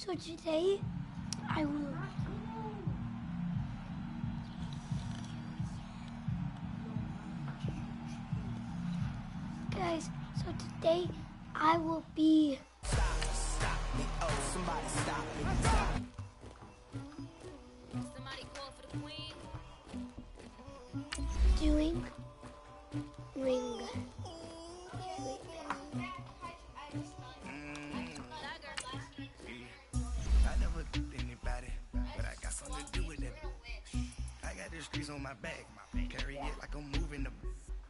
So today, I will... Guys, so today, I will be... Stop me, oh, somebody stop me. Somebody call for the queen. Doing... ring. I never did anybody, but I got something to do with it. I got the streets on my back, carry it like I'm moving them.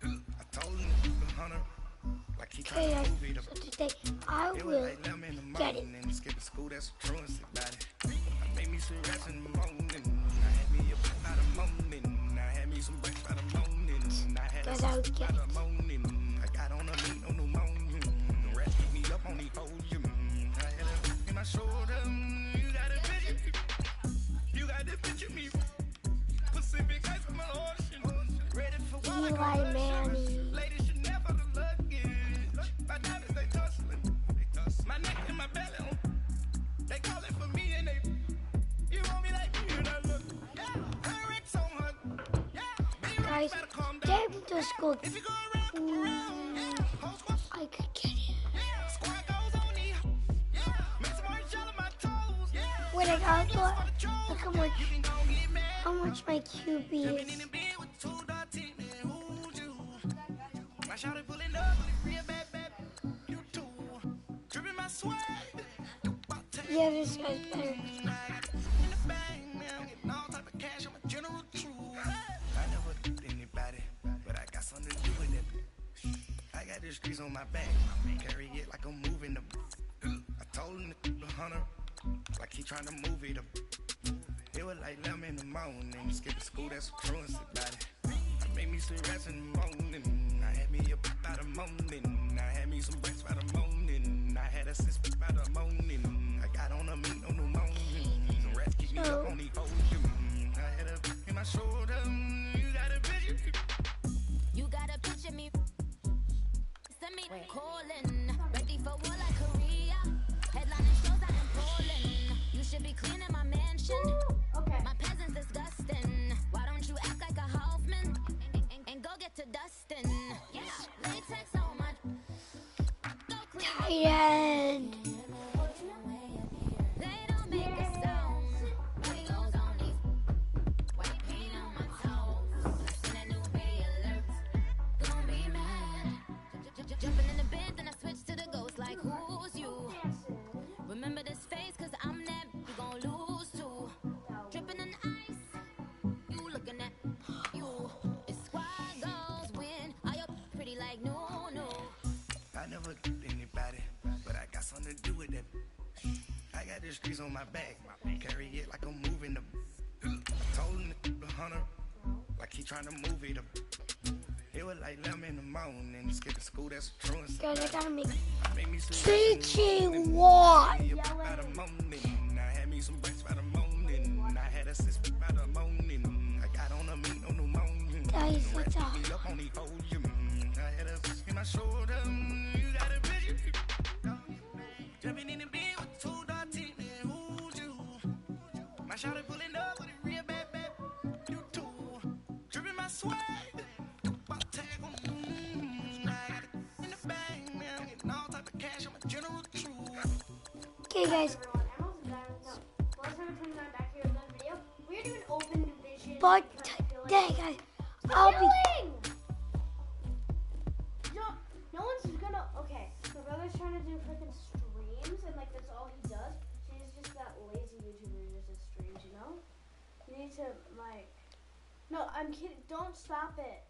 I told him the hunter, like he trying to move it up. So today, I It was will like 11 in the get morning it. and skipping school, that's the truancy about it. I made me some rats in the morning, I had me a black by the morning, I had me some breaks by the morning, I had a Guys, I will six by get the it. morning, I got on a meat on the morning, the rats keep me up on the podium, I had a in my shoulder, you got a picture, you got the picture me, Pacific ice from my ocean, ready for what Eli Manning. ladies should never the luggage, my diamonds they tussling, my neck and my belly, they calling for me and they, you want me like me and I look, her Rex on her, Guys, better calm today down, I'm going to school. if you go around, whole squad, I could get it. squad goes on the, make some orange gel on my toes, When I got look how much my QB is. I shouted pulling up, real bad, you too, dripping my sweat, Yeah, this guy's better. in the bag, now getting all type of cash, I'm a general true. I never did anybody, but I got something to do with it. I got the streets on my back, carry it like I'm moving them. I told him the hunter, like he trying to move it up. It was like 11 in the morning, skipping school, that's the truancy about it. I made me some rats in the morning, I had me up by the morning, I had me some breaks by the morning, I had a six by the morning, I got on a meat on the morning, some rats keep me up on the ocean, I had a in my shoulder, you got a picture, You gotta picture me. Send me calling. Ready for war like Korea. Headlining shows out in Poland. You should be cleaning my mansion. My peasants disgusting. Why don't you act like a Hoffman and go get to Dustin? Yeah, latex on my. Go clean. Tight end. They don't make a sound. White goes on these. White paint on my toes. Seen that new video alert. Gonna be mad. Jumping in the bed, then I switch to the ghost. Like, who's you? Remember this face, cause I'm that. You gon' lose too. Dripping in ice. You looking at you. It's squad goals win. Are you pretty like no? I never did anybody, but I got something to do with it. I got the streets on my back, carry it like I'm moving them. I told him the hunter, like he trying to move it up. It was like 11 in the morning, skipping school, that's the truancy. Guys, I gotta make I made me some Teaching what? by the morning, I had me some breaks by the morning, I had a six by the morning, I got on a meat on the morning, Guys, the it's rats a- keep me up on the podium, I had a in my shoulder, you got a picture, jumping in the bed with two dark teeth, and who's you? My shawty pulling up with a real bad, you too, dripping my sweat, tag on, I got it in the bag, now getting all type of cash, I'm a general true. Okay, guys. We're doing open division. But today, guys, I'll be... No one's gonna. Okay, my brother's trying to do freaking streams, and like that's all he does. So he's just that lazy YouTuber who just does streams, you know? You need to like. No, I'm kidding. Don't stop it.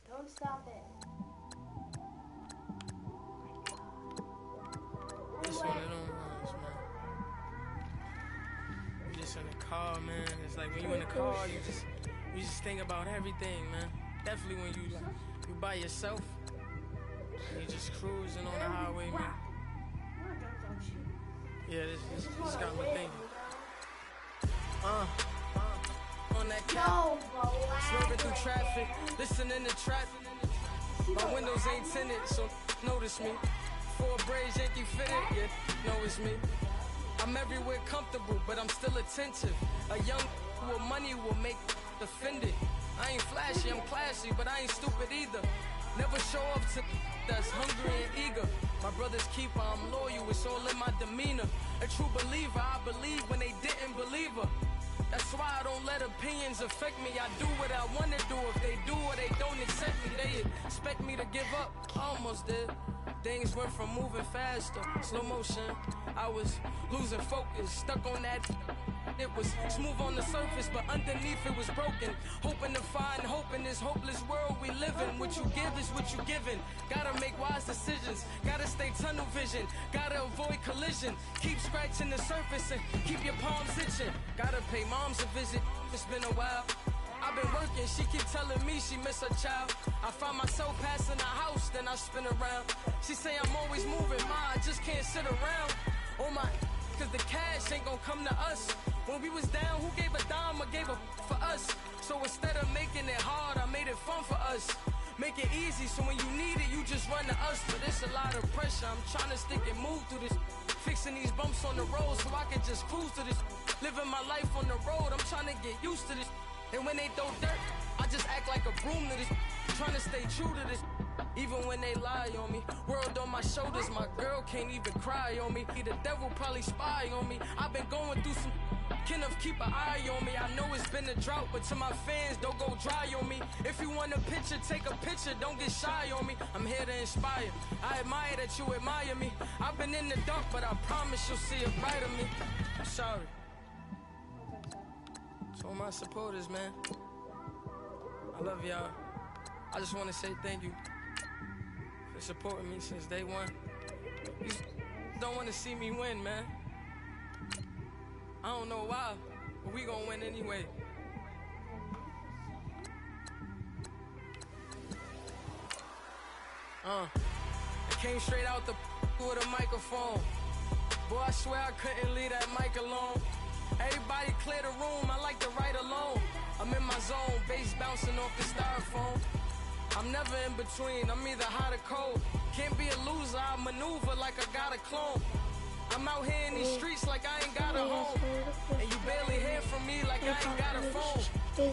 Don't stop it. It's one of them ones, man. You just in the car, man. It's like when you in the car, you just think about everything, man. Definitely when you by yourself, and you just cruising on the highway, man. Yeah, this got me thinking. On that cat, swerving through traffic, listening to traffic. My windows ain't tinted, so notice me. Four braids, Yankee fitted, yeah, know it's me. I'm everywhere comfortable, but I'm still attentive. A young with money will make offended. I ain't flashy, I'm classy, but I ain't stupid either. Never show up to that's hungry and eager. My brother's keeper, I'm loyal, it's all in my demeanor. A true believer, I believe when they didn't believe her. That's why I don't let opinions affect me. I do what I want to do. If they do or they don't accept me, they expect me to give up. Almost did. Things went from moving faster, slow motion. I was losing focus, stuck on that. It was smooth on the surface, but underneath it was broken. Hoping to find hope in this hopeless world we live in. What you give is what you given. Gotta make wise decisions. Gotta stay tunnel vision. Gotta avoid collision. Keep scratching the surface and keep your palms itching. Gotta pay moms a visit. It's been a while. I've been working, she keep telling me she miss her child. I find myself passing the house, then I spin around. She say I'm always moving, ma, I just can't sit around. Oh my, cause the cash ain't gonna come to us. When we was down, who gave a dime or gave a for us? So instead of making it hard, I made it fun for us. Make it easy, so when you need it, you just run to us. But it's a lot of pressure, I'm trying to stick and move through this. Fixing these bumps on the road so I can just cruise to this. Living my life on the road, I'm trying to get used to this. And when they throw dirt, I just act like a broom to this. Trying to stay true to this. Even when they lie on me. World on my shoulders, my girl can't even cry on me. The devil probably spy on me. I've been going through some. Kenneth, keep an eye on me. I know it's been a drought, but to my fans, don't go dry on me. If you want a picture, take a picture, don't get shy on me. I'm here to inspire. I admire that you admire me. I've been in the dark, but I promise you'll see a brighter me. I'm sorry. To all my supporters, man, I love y'all. I just want to say thank you for supporting me since day one. You don't want to see me win, man. I don't know why, but we gonna win anyway. I came straight out the with a microphone. Boy, I swear I couldn't leave that mic alone. Everybody clear the room, I like to write alone. I'm in my zone, bass bouncing off the styrofoam. I'm never in between, I'm either hot or cold. Can't be a loser, I maneuver like I got a clone. I'm out here in these streets like I ain't got a home. And you barely hear from me like I ain't got a phone.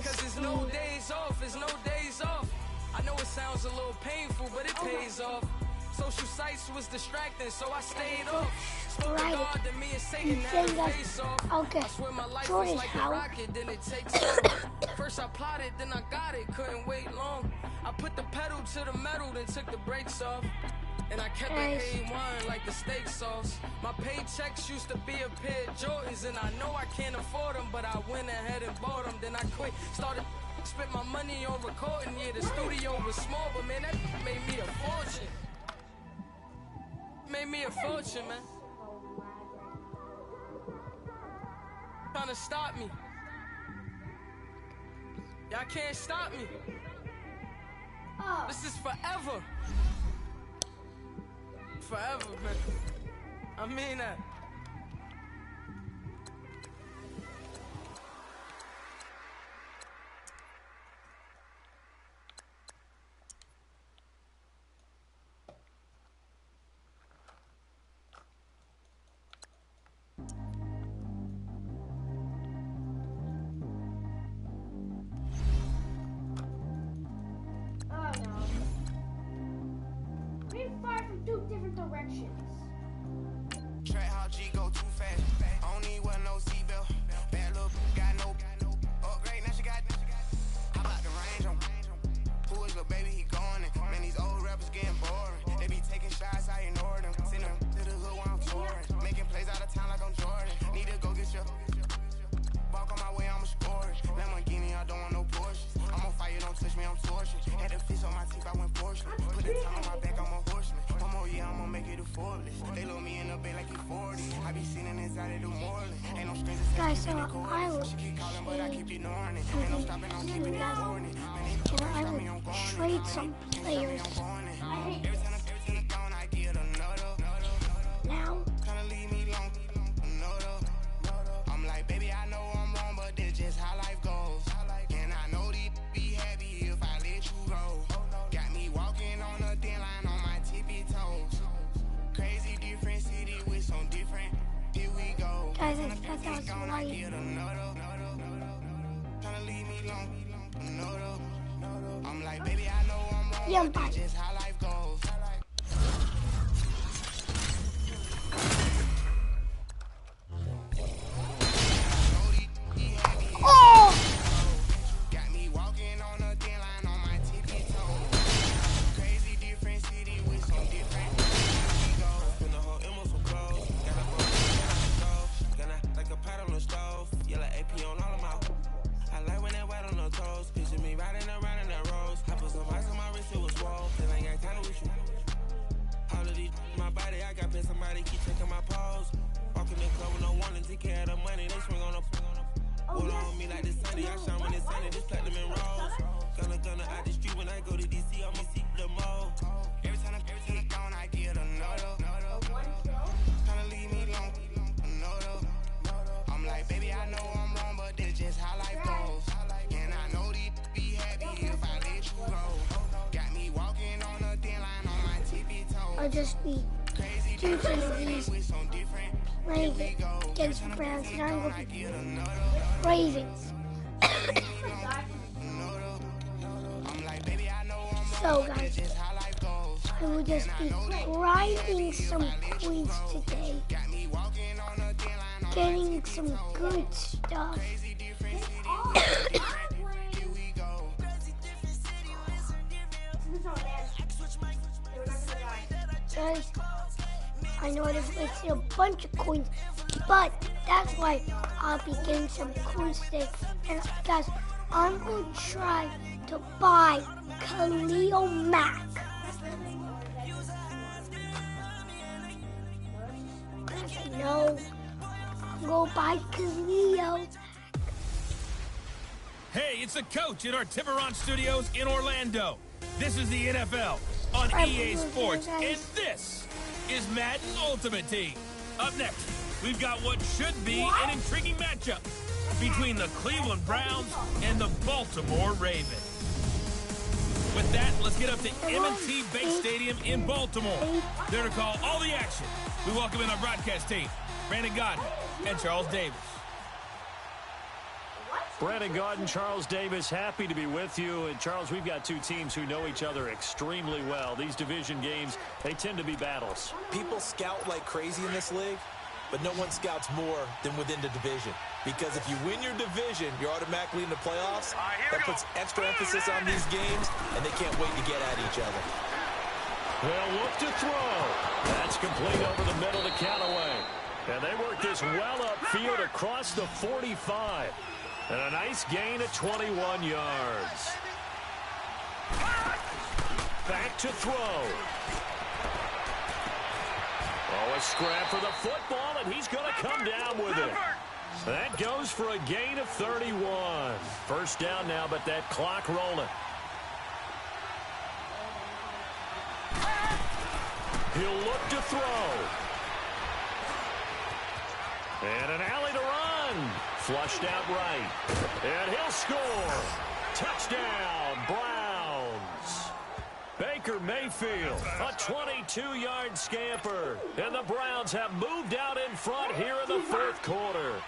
Cause there's no days off, there's no days off. I know it sounds a little painful, but it pays off. Social sites was distracting, so I stayed off. Spoke to God to me and Satan had a face off. I swear my life was like a rocket, then it takes off. First I plotted, then I got it, couldn't wait long. I put the pedal to the metal, then took the brakes off. And I kept it A1 like the steak sauce. My paychecks used to be a pair of Jordans, and I know I can't afford them, but I went ahead and bought them. Then I quit, started spent my money on recording. Yeah, the studio was small, but man, that made me a fortune. Made me a fortune, man. Trying to stop me. Y'all can't stop me. This is forever. Forever, man. I mean that. Two different directions. Track how G go too fast. I don't need one no seatbelt. Bad little got no upgrade. Now she got. How about the range on? Who is little baby? He going in. Man, these old rappers getting boring. They be taking shots, I ignore them. Send them to the hood while I'm touring. Making plays out of town like I'm Jordan. Need to go get your. Walk on my way, I'ma score it. Lamborghini, I don't want no Porsche. I'm on fire, don't touch me, I'm torching. Had the fish on my teeth, I went porcelain. Put the time on my back, I'm a horseman. One more year, I'ma make it a Forbes. They load me in the bay like he 40. I be seen inside of the morning. Ain't no strangers Guys, so I will she keep calling, but I keep ignoring it. Ain't no stopping, I'm keeping it morning. I will trade some players Every time I gone, I get another. now. Kinda leave me long, another. I'm like, baby, I know I'm wrong, but that's just how life goes. And I know they'd be happy if I let you go. Got me walking on a thin line on my tippy toes. try. I'm like, baby, I know I'm wrong, Yeah, but bye. that's just how life goes. Oh! Got me walking on a thin line on my tippy toes. Crazy different city with some different egos. Spin the whole ammo some clothes. Got a boat stove. Got like a pot on the stove. Yellow AP on all of my. I like when that white on the toes. Picture me riding around in that rose. I put some ice on my wrist, it was swole. Then I got time with you. All of these my body, I got been somebody keep checking my pose. Walking in club with no one and take care of the money. They swing on the. Hold on me like the sunny, I shine when it's sunny, this platinum and rose. Gonna out the street when I go to DC, on me seek the mo. Every time I'm gone, I get another. Tryna leave me alone, another. I'm like, baby, I know I'm wrong, but that's just how life goes. And I know these be happy if I let you go. Got me walking on a thin line on my tippy toes. I'll just be choosing these against the Browns, and I'm going to be Ravens. So, guys, I will just be grinding some coins today, getting some good stuff. Guys, I know I just wasted a bunch of coins, but that's why I'll be getting some coins today. And guys, I'm going to try to buy Khalil Mack. No, I'm going to buy Khalil. Hey, it's the coach at our Tiburon Studios in Orlando. This is the NFL on EA Sports, and this is Madden Ultimate Team. Up next, we've got what should be an intriguing matchup between the Cleveland Browns and the Baltimore Ravens. With that, let's get up to M&T Bank Stadium in Baltimore. There to call all the action, we welcome in our broadcast team, Brandon Godden and Charles Davis. Brandon Godden, Charles Davis, happy to be with you. And Charles, we've got two teams who know each other extremely well. These division games, they tend to be battles. People scout like crazy in this league, but no one scouts more than within the division. Because if you win your division, you're automatically in the playoffs. That puts extra emphasis on these games, and they can't wait to get at each other. They'll look to throw. That's complete over the middle to Callaway. And they work this well upfield across the 45. And a nice gain of 21 yards. Back to throw. Oh, a scrap for the football, and he's going to come down with it. That goes for a gain of 31. First down now, but that clock rolling. He'll look to throw. And an alley to run. Flushed out right. And he'll score. Touchdown, Browns. Baker Mayfield, a 22-yard scamper. And the Browns have moved out in front here in the fourth quarter.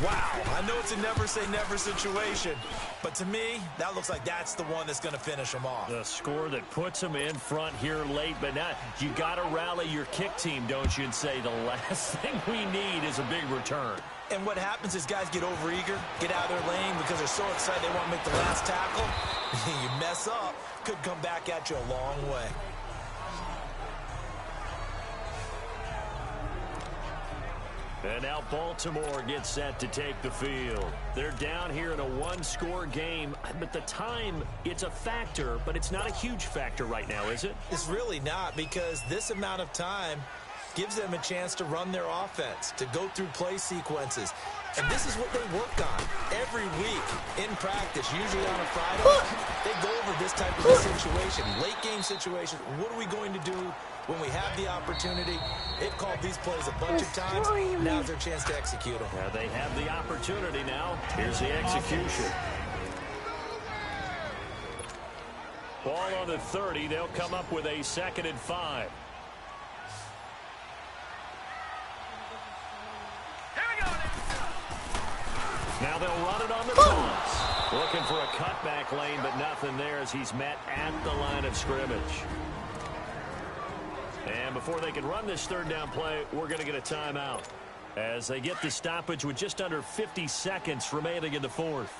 Wow, I know it's a never-say-never situation, but to me, that looks like that's the one that's going to finish them off. The score that puts them in front here late, but now you got to rally your kick team, don't you, and say the last thing we need is a big return. And what happens is guys get overeager, get out of their lane because they're so excited they want to make the last tackle. You mess up, could come back at you a long way. And now Baltimore gets set to take the field. They're down here in a one-score game, but the time, it's a factor, but it's not a huge factor right now, is it? It's really not, because this amount of time gives them a chance to run their offense, to go through play sequences. And this is what they work on every week in practice, usually on a Friday. They go over this type of a situation, late game situation. What are we going to do when we have the opportunity? They've called these plays a bunch of times. Now's their chance to execute them. They have the opportunity now. Here's the execution. Ball on the 30. They'll come up with a 2nd and 5. Here we go. Now they'll run it on the toss. Looking for a cutback lane, but nothing there as he's met at the line of scrimmage. And before they can run this third down play, we're going to get a timeout as they get the stoppage with just under 50 seconds remaining in the fourth.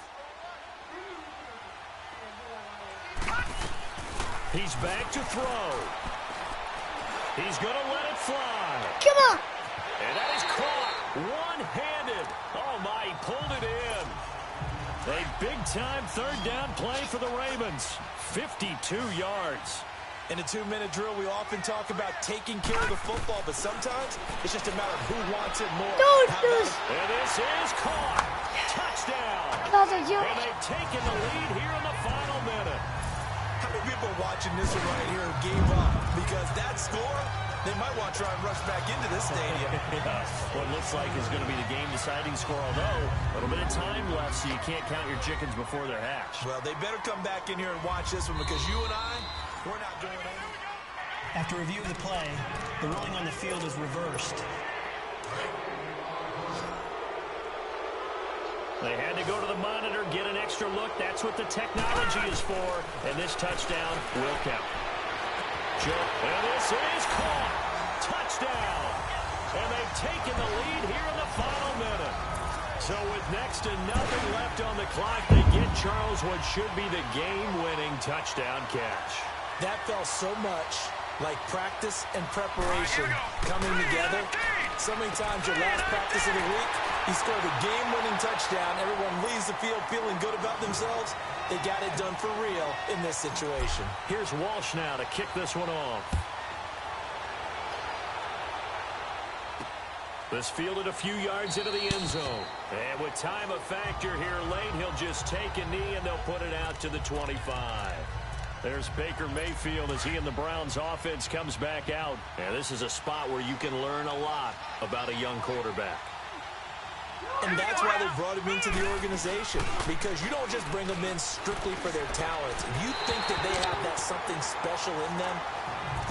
He's back to throw. He's going to let it fly. Come on. And that is caught one-handed. Oh, my, he pulled it in. A big-time third down play for the Ravens. 52 yards. In a 2-minute drill, we often talk about taking care of the football, but sometimes it's just a matter of who wants it more. Don't do this. And this is caught. Touchdown. And they've taken the lead here in the final minute. How many people watching this one right here gave up? Because that score, they might want to try and rush back into this stadium. Yeah, what looks like is going to be the game-deciding score, although a little bit of time left, so you can't count your chickens before they're hatched. Well, they better come back in here and watch this one because you and I, we're not going anywhere. After review of the play, the ruling on the field is reversed. They had to go to the monitor, get an extra look. That's what the technology is for, and this touchdown will count. And this is caught. Touchdown. And they've taken the lead here in the final minute. So with next to nothing left on the clock, they get Charles what should be the game-winning touchdown catch. That felt so much like practice and preparation coming together. So many times your last practice of the week, he scored a game-winning touchdown. Everyone leaves the field feeling good about themselves. They got it done for real in this situation. Here's Walsh now to kick this one off. This fielded a few yards into the end zone. And with time a factor here late, he'll just take a knee and they'll put it out to the 25. There's Baker Mayfield as he and the Browns offense comes back out. And this is a spot where you can learn a lot about a young quarterback. And that's why they brought him into the organization. Because you don't just bring them in strictly for their talents. If you think that they have that something special in them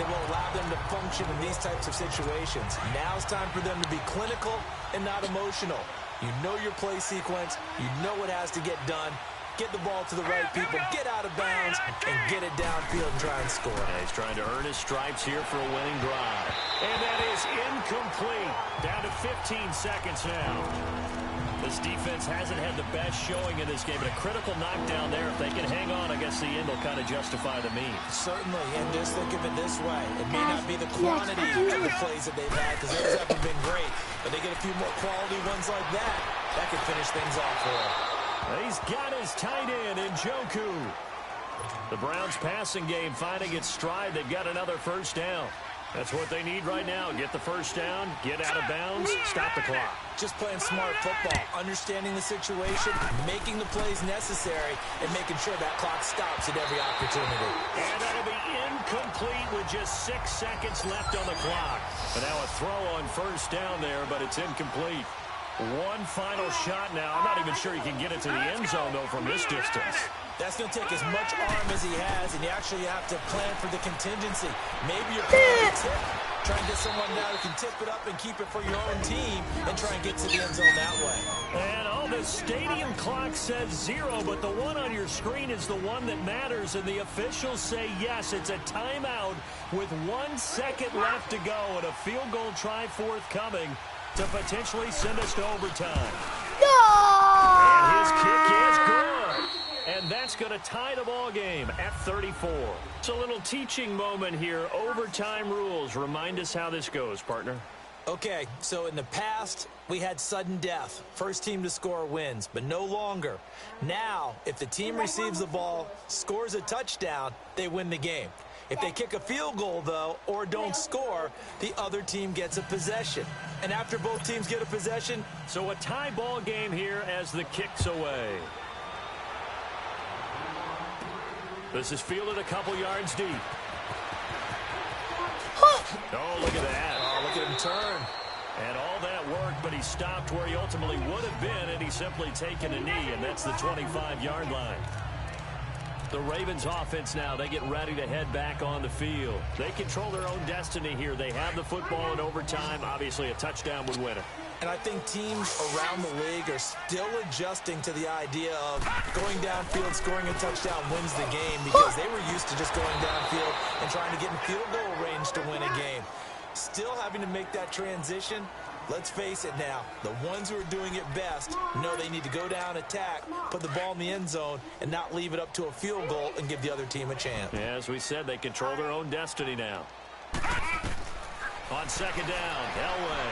that will allow them to function in these types of situations. Now it's time for them to be clinical and not emotional. You know your play sequence. You know what has to get done. Get the ball to the right people, get out of bounds, and get it downfield and try and score. And he's trying to earn his stripes here for a winning drive. And that is incomplete. Down to 15 seconds now. This defense hasn't had the best showing in this game, but a critical knockdown there. If they can hang on, I guess the end will kind of justify the means. Certainly, and just think of it this way. It may not be the quantity of the plays that they've had, because those haven't been great, but they get a few more quality ones like that. That could finish things off for them. He's got his tight end in Njoku. The Browns passing game finding its stride. They've got another first down. That's what they need right now. Get the first down, get out of bounds, stop the clock. Just playing smart football, understanding the situation, making the plays necessary, and making sure that clock stops at every opportunity. And that'll be incomplete with just 6 seconds left on the clock. And now a throw on first down there, but it's incomplete. One final shot now. I'm not even sure he can get it to the end zone, though, from this distance. That's going to take as much arm as he has, and you actually have to plan for the contingency. Maybe you're playing a tip. Try and get someone now who can tip it up and keep it for your own team and try and get to the end zone that way. And the stadium clock says 0, but the one on your screen is the one that matters, and the officials say yes, it's a timeout with 1 second left to go and a field goal try forthcoming to potentially send us to overtime. And his kick is good. And that's going to tie the ball game at 34. It's a little teaching moment here. Overtime rules. Remind us how this goes, partner. Okay, so in the past, we had sudden death. First team to score wins, but no longer. Now, if the team receives the ball, scores a touchdown, they win the game. If they kick a field goal, though, or don't score, the other team gets a possession. And after both teams get a possession, so a tie ball game here as the kick's away. This is fielded a couple yards deep. Oh, look at that. Oh, look at him turn. And all that worked, but he stopped where he ultimately would have been, and he's simply taken a knee, and that's the 25-yard line. The Ravens offense now, they get ready to head back on the field. They control their own destiny here. They have the football in overtime. Obviously, a touchdown would win it. And I think teams around the league are still adjusting to the idea of going downfield, scoring a touchdown wins the game, because they were used to just going downfield and trying to get in field goal range to win a game. Still having to make that transition. Let's face it now, the ones who are doing it best know they need to go down, attack, put the ball in the end zone, and not leave it up to a field goal and give the other team a chance. Yeah, as we said, they control their own destiny now. On second down, Elway.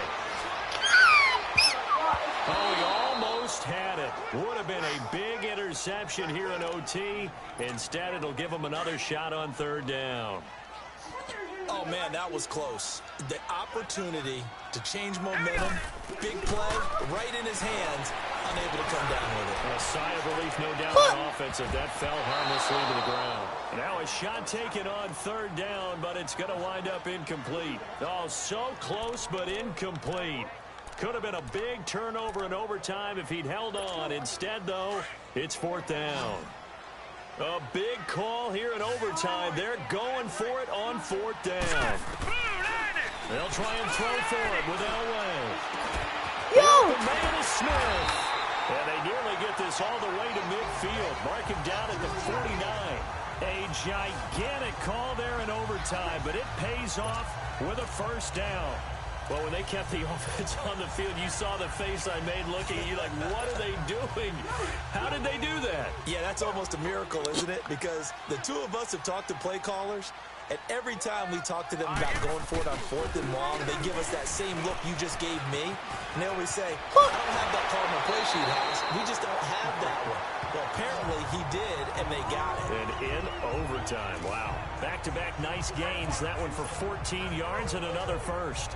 Oh, he almost had it. Would have been a big interception here in OT. Instead, it'll give him another shot on third down. Oh, man, that was close. The opportunity to change momentum, big play, right in his hands, unable to come down with it. A sigh of relief, no doubt, on offense if that fell harmlessly to the ground. Now a shot taken on third down, but it's going to wind up incomplete. Oh, so close, but incomplete. Could have been a big turnover in overtime if he'd held on. Instead, though, it's fourth down. A big call here in overtime. They're going for it on fourth down. They'll try and throw for it with Elway. The man is Smith. And they nearly get this all the way to midfield. Mark him down at the 49. A gigantic call there in overtime, but it pays off with a first down. Well, when they kept the offense on the field, you saw the face I made looking at you like, what are they doing? How did they do that? Yeah, that's almost a miracle, isn't it? Because the two of us have talked to play callers, and every time we talk to them about going for it on fourth and long, they give us that same look you just gave me. And they always say, I don't have that call on the play sheet, House. We just don't have that one. Well, apparently he did, and they got it. And in overtime, wow. Back-to-back nice gains. That one for 14 yards and another first.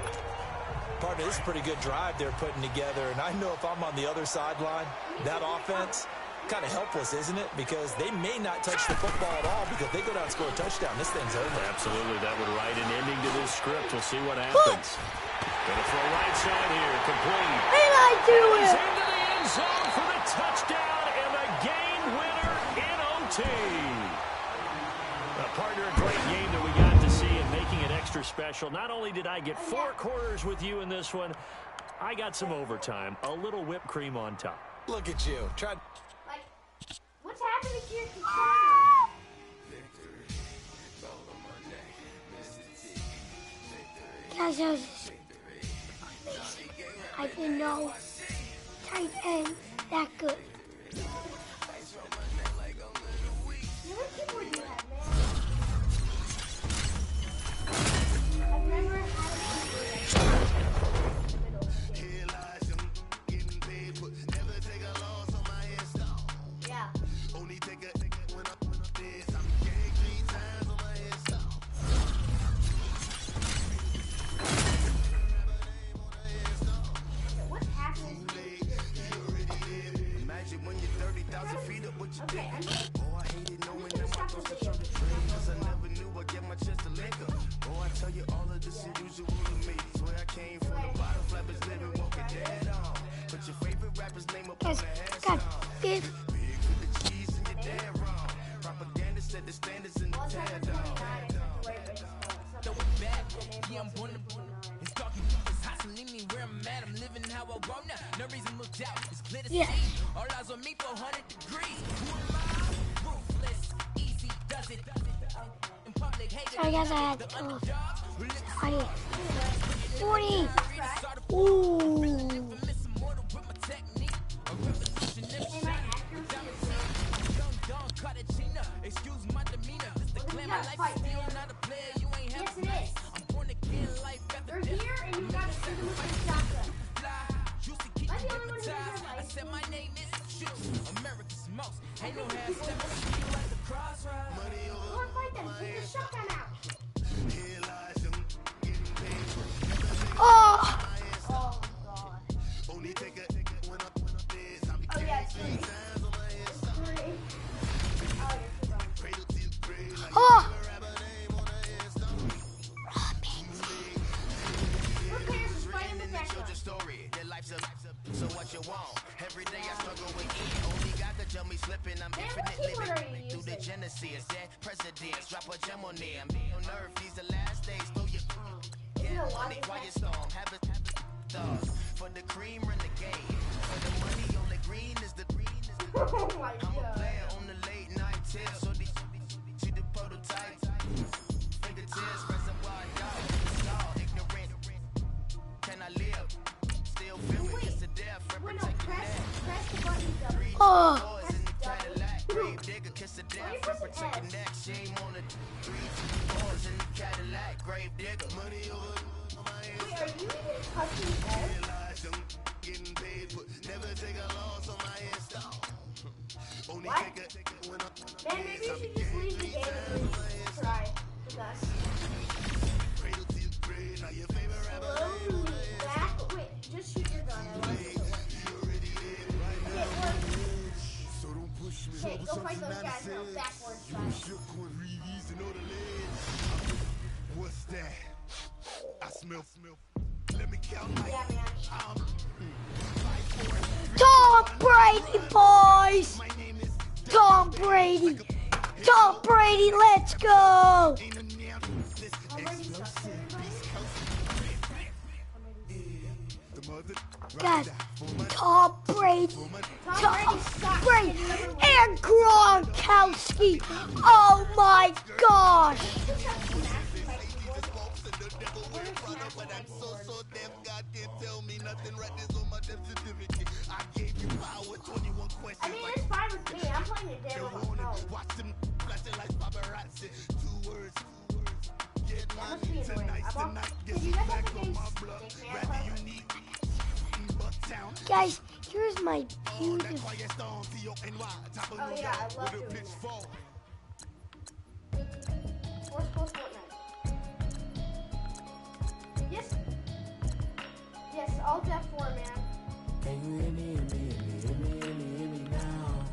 Partner, this is a pretty good drive they're putting together, and I know if I'm on the other sideline, that offense, kind of helpless, isn't it? Because they may not touch the football at all, because they go down and score a touchdown. This thing's over. Absolutely. That would write an ending to this script. We'll see what happens. Gonna throw right side here. Complete. And I do it. He's into the end zone for the touchdown and the game winner in OT. Partner, a great game that we got to see and making it extra special. Not only did I get 4 quarters with you in this one, I got some overtime. A little whipped cream on top. Look at you. Like, what's happening here? Guys, that was just amazing. I didn't know tight end that good. Guys, got 5. Yeah. All eyes on me, 400 degrees. Who am I? Ruthless, easy, does it. In public, hate Sorry guys, I had to go. 40. Ooh. Excuse my demeanor. This the clan life is still not a player. You ain't have Yes, it is. I'm born again, life after They're here, and you gotta shoot them with a shotgun. used to keep Am I the only one who hypnotized. has I life? said my name is Shoot. America's most. Ain't no half step. See you at the crossroads. Go and fight them. Take the shotgun out. Oh. Oh, God. Oh, yeah, it's 3. It's 3. Oh. What players is fighting with that gun? Story, their life's a so what you want. Every day I struggle with E. Only God could tell me slipping. I'm Man, what infinitely keyboard are you through the using? genesis. Dead presidents, drop a gem on them. On earth, these the last days. Throw your Is it a money, logic quiet test? storm. Have it, stars. for the cream, run the game. For the money on the green is the Oh my I'm a god. player on the late night tip, so they see the prototype. Fingertips, reservoir dog, stall, ignorant. Can I live? Still feel me, it's a death, Wait, no, representing press that. the button double. Oh, Boys in the Cadillac, grave digger, kiss a death, press representing S? that. Shame on the 3 boys in the Cadillac, grave digger. Money over my head. Wait, are you even touching S? Getting paid, but never take a loss on my install. Only What? take a when I'm Man, maybe you should just leave the game and try with us. cradle to your grave. Now your favorite rapper. Slowly back. Wait, just shoot your gun. I want to kill it. Okay, So don't push me. okay, go fight those guys now. Backwards. Try. Shook one, reeves and all the legs. What's that? I smell. Let me count my Yeah, man. Tom Brady, boys! Tom Brady! Tom Brady, let's go! I'm ready to start. Guys, Tom Brady, Tom Brady Brady, sucks. and Gronkowski. Oh my gosh! I mean, it's fine with me. I'm playing it down with my phone. That must be annoying. Did you guys have the game Stickman? Guys, here's my beautiful. Oh yeah, I love doing that. Force close Fortnite. Yes. Yes, all Death 4, man. Can you hear me, hear me, hear me, hear me, hear me now?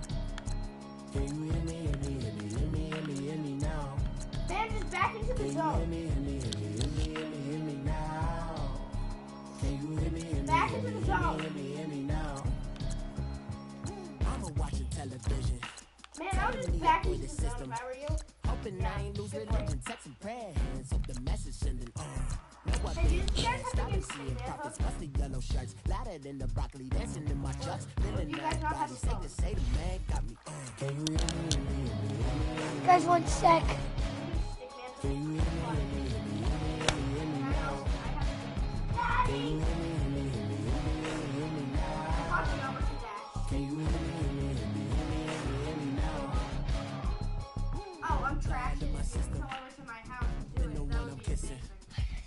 Can you hear me, hear me, hear me, hear me, hear me, hear me now? Man, just back into the Can you hear zone. me, hear me, hear me, hear me, hear me, hear me now? Can you hear me, hear me, Back hear into me, the hear zone. me, hear me now? I'm watching television. Man, I would just back into the zone if I were you. Hoping I ain't lose religion, texting prayers, hope the message sending on. Hey, do you guys have the game Seeing Stickman? prophets, musty yellow shirts, louder than the broccoli, dancing in my trucks, feeling You guys not have body, the safe phone. to say the man got me on. Can you hear me, hear me, hear me, hear me, hear me? Guys, 1 sec. Can you hear me, hear me, hear me, hear me, hear me, hear me now? Can you hear me, hear me, hear me, hear me, hear me now? Can you hear me, hear me, hear me, hear me, hear me now? Oh, I'm trashing this. You can come over to my house and do it. The That one would I'm be kissing.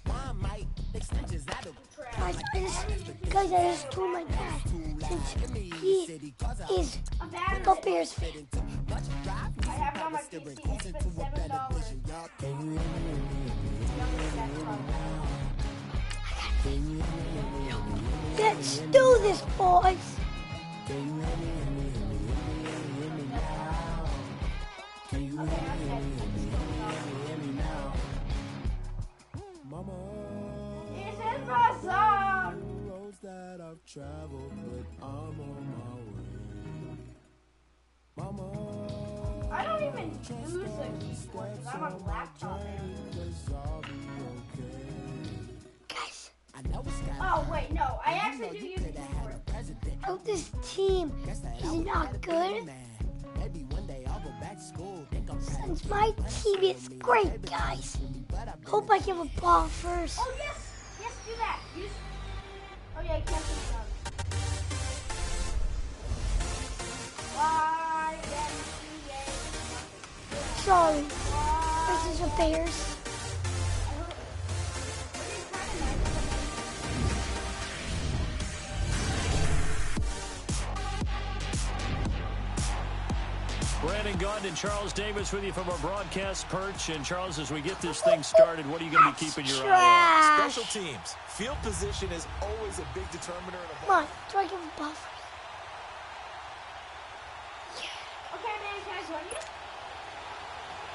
Why might extensions out of Guys, I just told my dad since he is a battery. a Bears fan. I have it on my PC. It's been $7. Can you hear me, hear me, hear me, hear me, hear me now? Let's do this, boys. Can you hear me, hear me, hear me, hear me now? Can you hear me, hear me, hear me, hear me now? Mama, It's in my zone. roads that I've traveled, but I'm on my way. Mama, I don't even use the keyboard because I'm on laptop. I'll be okay. Guys, I know it's got Oh, wait, no. I actually do use the keyboard. president. oh, this team is not good. Maybe one day I'll go back to school. Think I'm Since my team is great, guys. Hope I give a ball first. Oh, yes. Yes, do that. Use... Oh, yeah, you can't do that. YMCA. Sorry, this is the Bears. Brandon Gunn and Charles Davis with you from our broadcast perch. And Charles, as we get this thing started, what are you going to be keeping your eye Trash. Special teams. Field position is always a big determiner in a Come on, do I give a ball first? Okay, man, can I join you? on?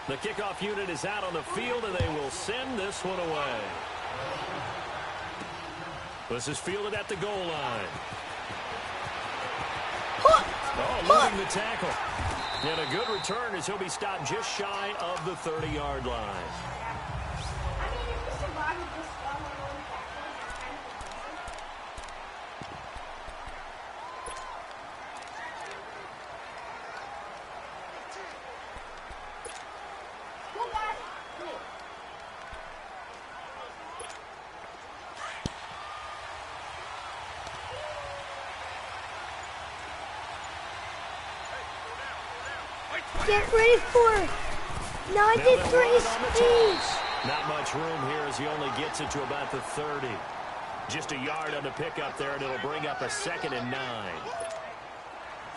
The kickoff unit is out on the field, and they will send this one away. This is fielded at the goal line. Oh, losing the tackle. And a good return as he'll be stopped just shy of the 30-yard line. I mean, if you survive with this long and rolling backwards, that's kind of impressive. Get ready for 93 speed. Not much room here as he only gets it to about the 30. Just a yard on the pickup there, and it'll bring up a 2nd and 9.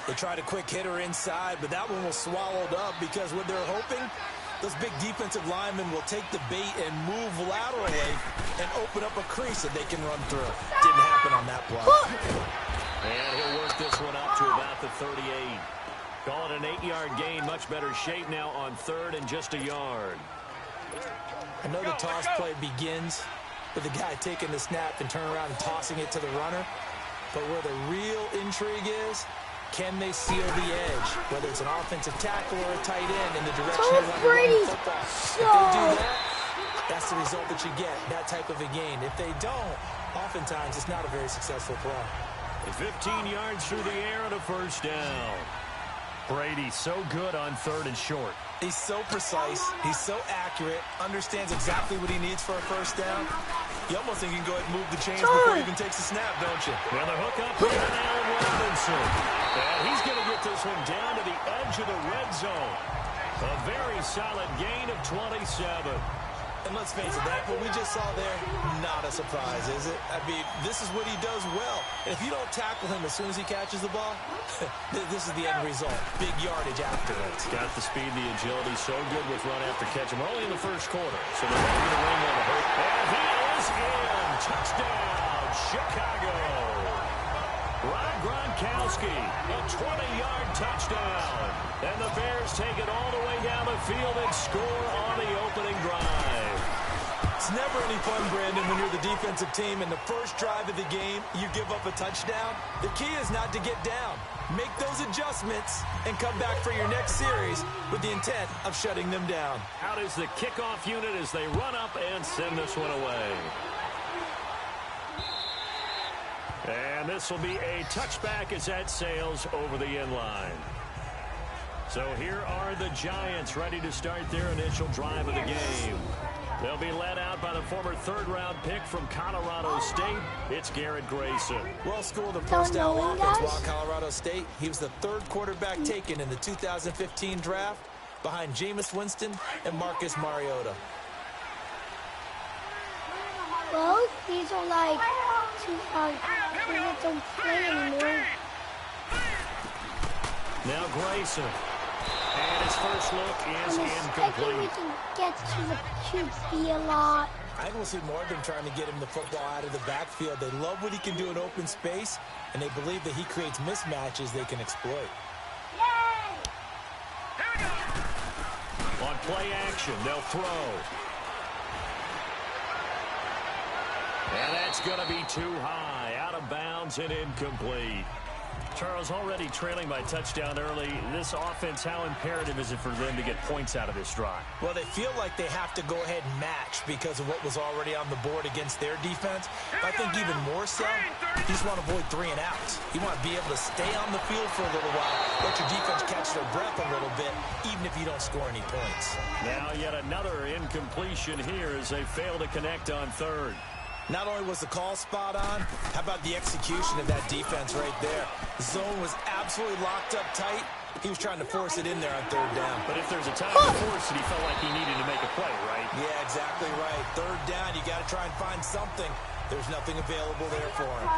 They tried a quick hitter inside, but that one was swallowed up because what they're hoping, those big defensive linemen will take the bait and move laterally and open up a crease that they can run through. Didn't happen on that play. And he'll work this one up to about the 38. Call it an 8-yard gain. Much better shape now on 3rd and just a yard. I know the toss play begins with the guy taking the snap and turning around and tossing it to the runner. But where the real intrigue is, can they seal the edge, whether it's an offensive tackle or a tight end in the direction they want to run the football. If they do that, that's the result that you get, that type of a gain. If they don't, oftentimes it's not a very successful play. 15 yards through the air and a 1st down. Brady so good on 3rd and short. He's so precise. He's so accurate. Understands exactly what he needs for a 1st down. You almost think you can go ahead and move the chains before he even takes a snap, don't you? Well, the hook up here to Allen Robinson. And he's going to get this one down to the edge of the red zone. A very solid gain of 27. And let's face it, that what we just saw there, not a surprise, is it? I mean, this is what he does well. And if you don't tackle him as soon as he catches the ball, this is the end result. Big yardage afterwards. Got the speed, the agility, so good with run after catch. We're only in the 1st quarter, so they're not going to ring on the hook. And he is in. Touchdown, Chicago. Rob Gronkowski, a 20-yard touchdown. And the Bears take it all the way down the field and score on the opening drive. It's never any fun, Brandon, when you're the defensive team and the first drive of the game, you give up a touchdown. The key is not to get down. Make those adjustments and come back for your next series with the intent of shutting them down. Out is the kickoff unit as they run up and send this one away. And this will be a touchback as that sails over the end line. So here are the Giants ready to start their initial drive of the game. They'll be led out by the former 3rd-round pick from Colorado State. It's Garrett Grayson. Well-schooled and first-down offense while Colorado State. He was the 3rd quarterback taken in the 2015 draft behind Jameis Winston and Marcus Mariota. Well, these are like don't play anymore. Now Grayson. And his first look is incomplete. I think we can get to the QB a lot. I will see more of them trying to get him the football out of the backfield. They love what he can do in open space, and they believe that he creates mismatches they can exploit. On play action, they'll throw. And that's going to be too high. Out of bounds and incomplete. Charles, already trailing by touchdown early. This offense, how imperative is it for them to get points out of this drive? Well, they feel like they have to go ahead and match because of what was already on the board against their defense. But I think even more so, you just want to avoid 3 and outs. You want to be able to stay on the field for a little while, let your defense catch their breath a little bit, even if you don't score any points. Now yet another incompletion here as they fail to connect on 3rd. Not only was the call spot on, how about the execution of that defense right there? The zone was absolutely locked up tight. He was trying to force it in there on 3rd down. But if there's a time to force it, he felt like he needed to make a play, right? Yeah, exactly right. 3rd down, you got to try and find something. There's nothing available there for him.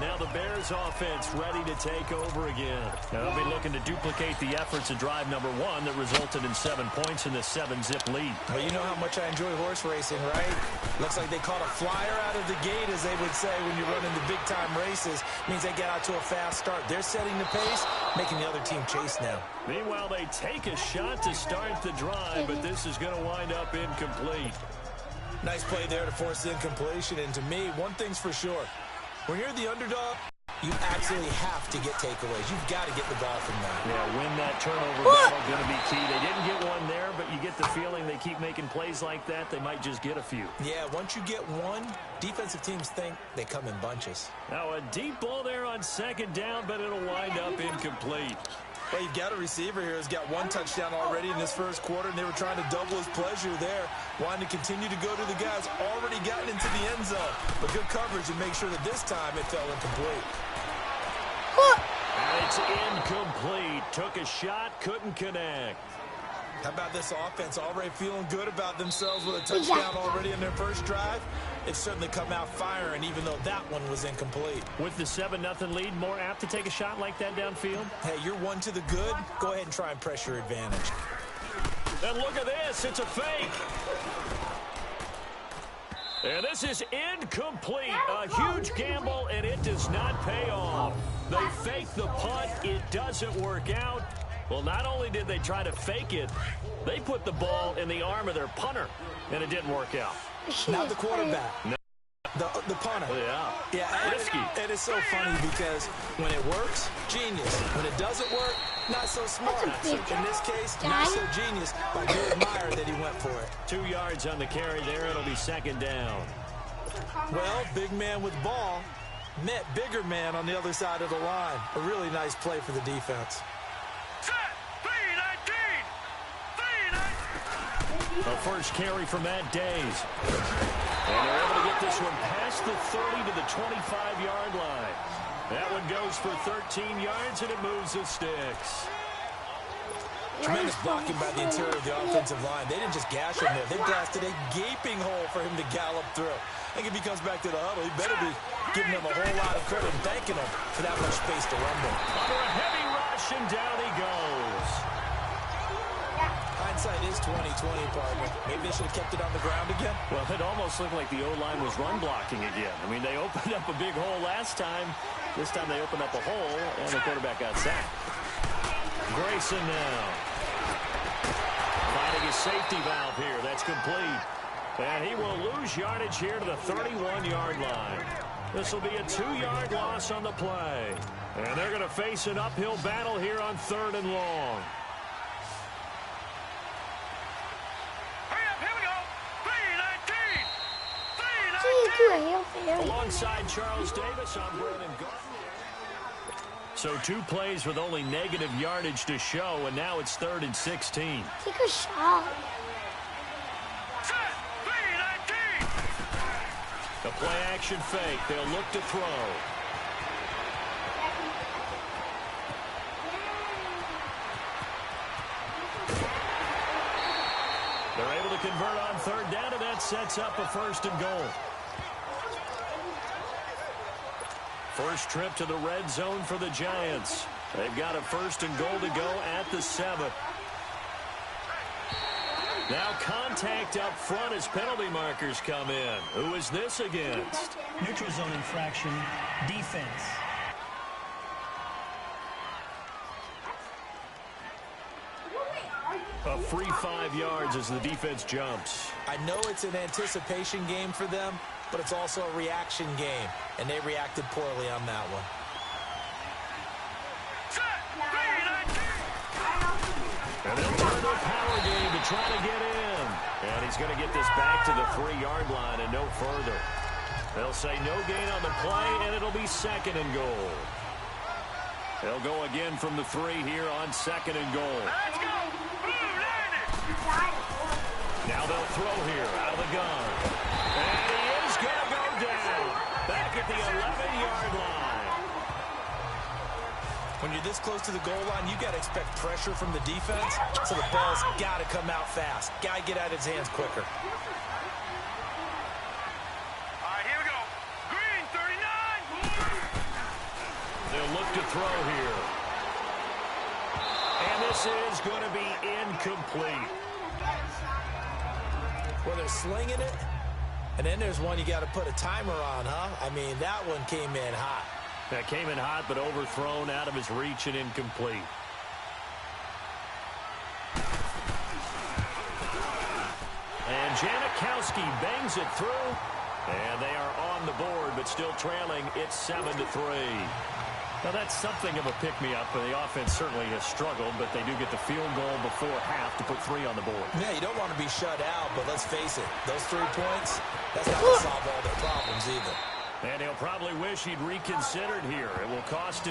Now the Bears offense ready to take over again. Now they'll be looking to duplicate the efforts of drive number 1 that resulted in 7 points in the 7-zip lead. Well, you know how much I enjoy horse racing, right? Looks like they caught a flyer out of the gate, as they would say when you're running the big-time races. Means they get out to a fast start. They're setting the pace, making the other team chase now. Meanwhile, they take a shot to start the drive, but this is going to wind up incomplete. Nice play there to force the incompletion. And to me, one thing's for sure. When you're the underdog, you absolutely have to get takeaways. You've got to get the ball from them. Yeah, win that turnover battle going to be key. They didn't get one there, but you get the feeling they keep making plays like that, they might just get a few. Yeah, once you get one, defensive teams think they come in bunches. Now a deep ball there on 2nd down, but it'll wind up incomplete. Well, you've got a receiver here who's got 1 touchdown already in this 1st quarter, and they were trying to double his pleasure there, wanting to continue to go to the guys already gotten into the end zone. But good coverage and make sure that this time it fell incomplete. And they It's incomplete. Took a shot, couldn't connect. How about this offense already feeling good about themselves with a touchdown already in their first drive? They've certainly come out firing, even though that one was incomplete. With the 7-0 lead, more apt to take a shot like that downfield? Hey, you're one to the good. Go ahead and try and press your advantage. And look at this. It's a fake. And this is incomplete. A huge gamble, and it does not pay off. They fake the punt. It doesn't work out. Well, not only did they try to fake it, they put the ball in the arm of their punter, and it didn't work out. Not the quarterback. No. The punter. Yeah, risky. It is so funny because when it works, genius. When it doesn't work, not so smart. In this case, not so genius, but I do admire that he went for it. 2 yards on the carry there. It'll be second down. Well, big man with ball met bigger man on the other side of the line. A really nice play for the defense. A first carry for Matt Days. And they're able to get this one past the 30 to the 25-yard line. That one goes for 13 yards, and it moves the sticks. Tremendous blocking by the interior of the offensive line. They didn't just gash him there. They blasted a gaping hole for him to gallop through. I think if he comes back to the huddle, he better be giving them a whole lot of credit and thanking them for that much space to run with. Under a heavy rush, and down he goes. Hindsight is 20/20, partner. Maybe they should have kept it on the ground again. Well, it almost looked like the O-line was run blocking again. I mean, they opened up a big hole last time. This time they opened up a hole, and the quarterback got sacked. Grayson now. Finding his safety valve here. That's complete. And he will lose yardage here to the 31-yard line. This will be a 2-yard loss on the play. And they're going to face an uphill battle here on 3rd and long. Alongside Charles Davis on Brandon Gardner. So 2 plays with only negative yardage to show, and now it's 3rd and 16. Take a shot. The play-action fake. They'll look to throw. They're able to convert on 3rd down, and that sets up a 1st and goal. First trip to the red zone for the Giants. They've got a 1st and goal to go at the 7th. Now contact up front as penalty markers come in. Who is this against? Neutral zone infraction, defense. A free 5 yards as the defense jumps. I know it's an anticipation game for them, but it's also a reaction game, and they reacted poorly on that one. And they'll turn their power game to try to get in. And he's going to get this back to the 3-yard line and no further. They'll say no gain on the play, and it'll be 2nd and goal. They'll go again from the 3 here on 2nd and goal. Now they'll throw here out of the gun. And he is going to go down. Back at the 11-yard line. When you're this close to the goal line, you got to expect pressure from the defense, so the ball's got to come out fast. Got to get out of his hands quicker. All right, here we go. Green, 39. They'll look to throw here. And this is going to be incomplete. Well, they're slinging it, and then there's one you got to put a timer on, huh? I mean, that one came in hot. That came in hot, but overthrown out of his reach and incomplete. And Janikowski bangs it through, and they are on the board, but still trailing. It's 7-3. Now, that's something of a pick-me-up, and the offense certainly has struggled, but they do get the field goal before half to put 3 on the board. Yeah, you don't want to be shut out, but let's face it, those 3 points, that's not going to solve all their problems either. And he'll probably wish he'd reconsidered here. It will cost him